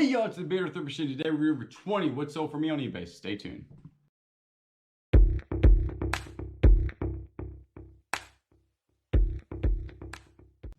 y'all, it's the Bearded Thrift Machine. Today we're over 20 what sold for me on eBay. Stay tuned.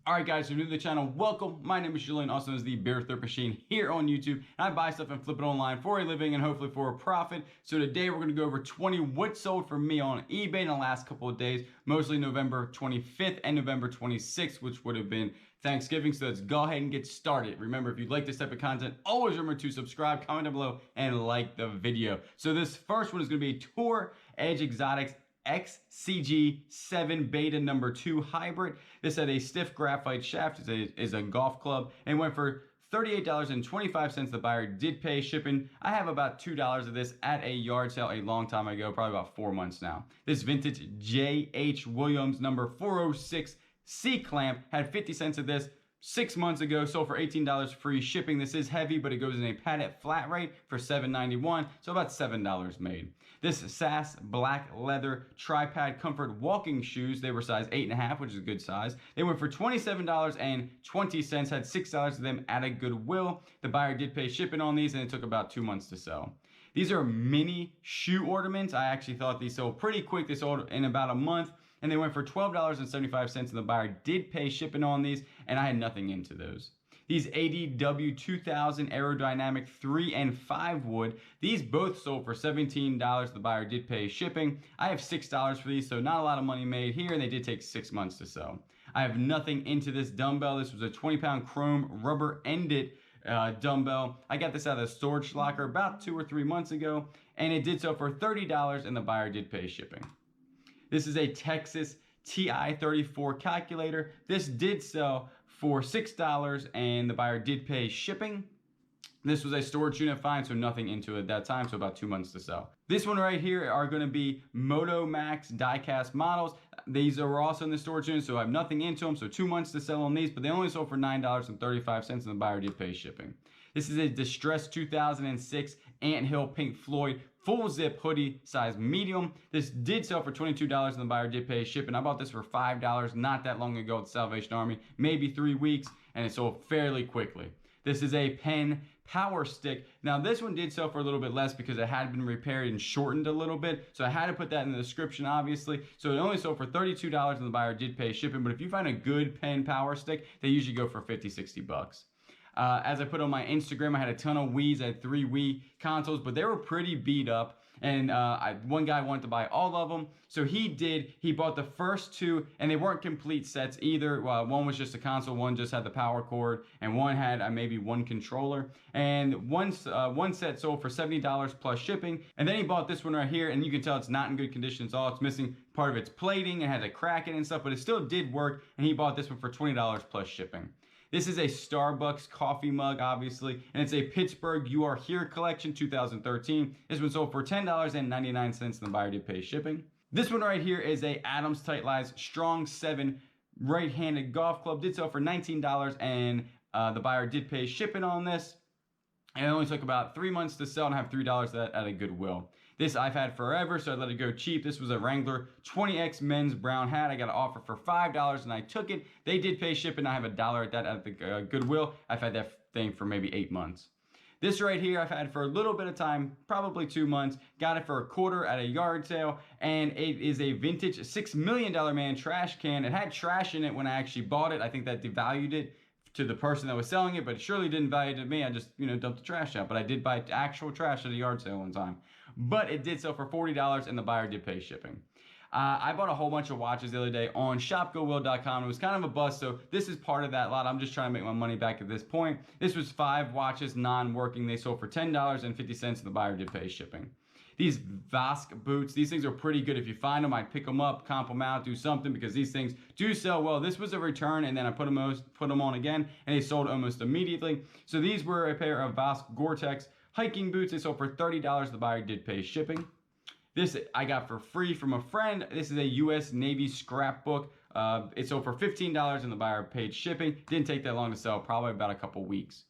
Alright guys, if you're new to the channel, welcome. My name is Julian, also known as the Bearded Thrift Machine here on YouTube. And I buy stuff and flip it online for a living and hopefully for a profit. So today we're going to go over 20 what sold for me on eBay in the last couple of days, mostly November 25th and November 26th, which would have been Thanksgiving. So let's go ahead and get started. Remember, if you like this type of content, always remember to subscribe, comment down below, and like the video. So this first one is going to be Tour Edge Exotics XCG7 Beta number 2 hybrid. This had a stiff graphite shaft, is a golf club, and went for $38.25. The buyer did pay shipping. I have about $2 of this at a yard sale a long time ago, probably about 4 months now. This vintage J.H. Williams number 406 C-clamp had 50 cents of this 6 months ago, sold for $18 free shipping. This is heavy, but it goes in a padded flat rate for $7.91, so about $7 made. This SAS black leather tripod comfort walking shoes, they were size 8.5, which is a good size. They went for $27.20, had $6 of them at a Goodwill. The buyer did pay shipping on these, and it took about 2 months to sell. These are mini shoe ornaments. I actually thought these sold pretty quick. They sold in about a month, and they went for $12.75, and the buyer did pay shipping on these, and I had nothing into those. These ADW 2000 aerodynamic 3 and 5 wood, these both sold for $17. The buyer did pay shipping. I have $6 for these, so not a lot of money made here, and they did take 6 months to sell. I have nothing into this dumbbell. This was a 20-pound chrome rubber-ended dumbbell. I got this out of the storage locker about 2 or 3 months ago, and it did sell for $30, and the buyer did pay shipping. This is a Texas TI-34 calculator. This did sell for $6, and the buyer did pay shipping. This was a storage unit find, so nothing into it at that time, so about 2 months to sell. This one right here are going to be Moto Max die-cast models. These are also in the storage unit, so I have nothing into them, so 2 months to sell on these, but they only sold for $9.35, and the buyer did pay shipping. This is a distressed 2006 Anthill Pink Floyd full zip hoodie size medium. This did sell for $22, and the buyer did pay shipping. I bought this for $5 not that long ago at the Salvation Army, maybe 3 weeks, and it sold fairly quickly. This is a Pen Power Stick. Now this one did sell for a little bit less because it had been repaired and shortened a little bit, so I had to put that in the description obviously. So it only sold for $32, and the buyer did pay shipping, but if you find a good Pen Power Stick, they usually go for 50, 60 bucks. As I put on my Instagram, I had a ton of Wiis. I had 3 Wii consoles, but they were pretty beat up. And one guy wanted to buy all of them. So he did. He bought the first 2, and they weren't complete sets either. One was just a console, one just had the power cord, and one had maybe one controller. And one set sold for $70 plus shipping. And then he bought this one right here, and you can tell it's not in good condition at all. It's missing part of its plating, and had a crack in it and stuff, but it still did work, and he bought this one for $20 plus shipping. This is a Starbucks coffee mug, obviously, and it's a Pittsburgh You Are Here collection, 2013. This one sold for $10.99, and the buyer did pay shipping. This one right here is a Adams Tight Lies Strong 7 right-handed golf club. Did sell for $19, and the buyer did pay shipping on this. And it only took about 3 months to sell, and I have $3 at a Goodwill. This I've had forever, so I let it go cheap. This was a Wrangler 20X men's brown hat. I got an offer for $5, and I took it. They did pay shipping. I have $1 at that at the Goodwill. I've had that thing for maybe 8 months. This right here I've had for a little bit of time, probably 2 months. Got it for $25 at a yard sale, and it is a vintage $6 Million Man trash can. It had trash in it when I actually bought it. I think that devalued it to the person that was selling it, but it surely didn't value it to me. I just, dumped the trash out. But I did buy actual trash at a yard sale one time. But it did sell for $40, and the buyer did pay shipping. I bought a whole bunch of watches the other day on shopgowill.com. It was kind of a bust, so this is part of that lot. I'm just trying to make my money back at this point. This was 5 watches, non-working. They sold for $10.50, and the buyer did pay shipping. These Vasque boots, these things are pretty good. If you find them, I'd pick them up, comp them out, do something, because these things do sell well. This was a return, and then I put them on again, and they sold almost immediately. So these were a pair of Vasque Gore-Tex hiking boots. They sold for $30. The buyer did pay shipping. This I got for free from a friend. This is a U.S. Navy scrapbook. It sold for $15, and the buyer paid shipping. Didn't take that long to sell, probably about a couple weeks.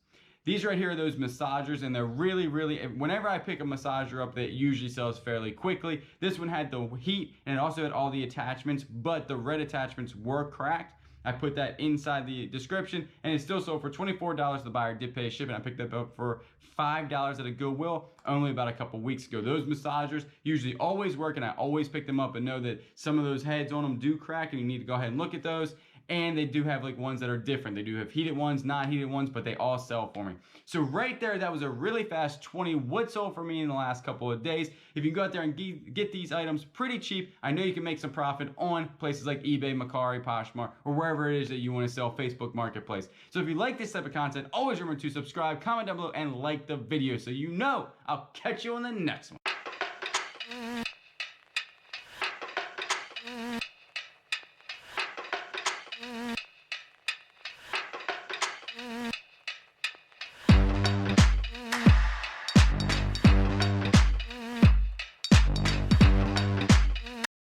These right here are those massagers, and they're really, whenever I pick a massager up, that usually sells fairly quickly. This one had the heat, and it also had all the attachments, but the red attachments were cracked. I put that inside the description, and it still sold for $24. The buyer did pay shipping. I picked that up for $5 at a Goodwill only about a couple weeks ago. Those massagers usually always work, and I always pick them up, and know that some of those heads on them do crack, and you need to go ahead and look at those. And they do have like ones that are different. They do have heated ones, not heated ones, but they all sell for me. So right there, that was a really fast 20 would sold for me in the last couple of days. If you can go out there and get these items pretty cheap, I know you can make some profit on places like eBay, Mercari, Poshmark, or wherever it is that you want to sell, Facebook Marketplace. So if you like this type of content, always remember to subscribe, comment down below, and like the video so you know I'll catch you on the next one.